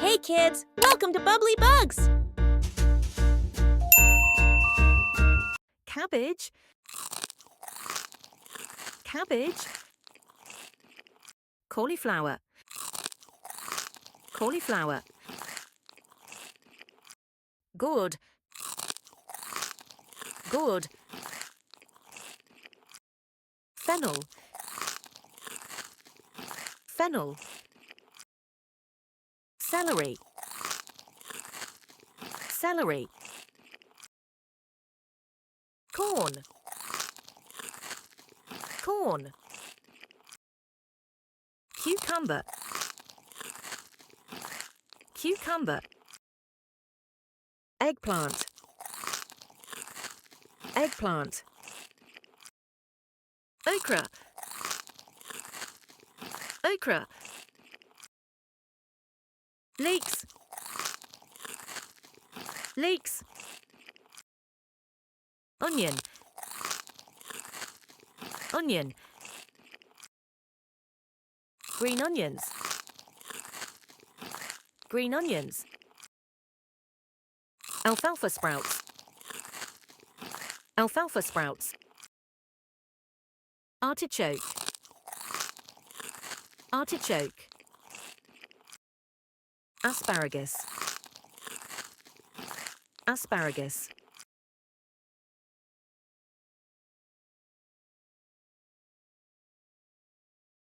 Hey kids, welcome to Bubbly Bugs! Cabbage, cabbage, cauliflower, cauliflower, gourd, gourd, fennel, fennel, celery, celery, corn, corn, cucumber, cucumber, eggplant, eggplant, okra, okra, leeks, leeks, onion, onion, green onions, green onions, alfalfa sprouts, alfalfa sprouts, artichoke, artichoke, asparagus, asparagus,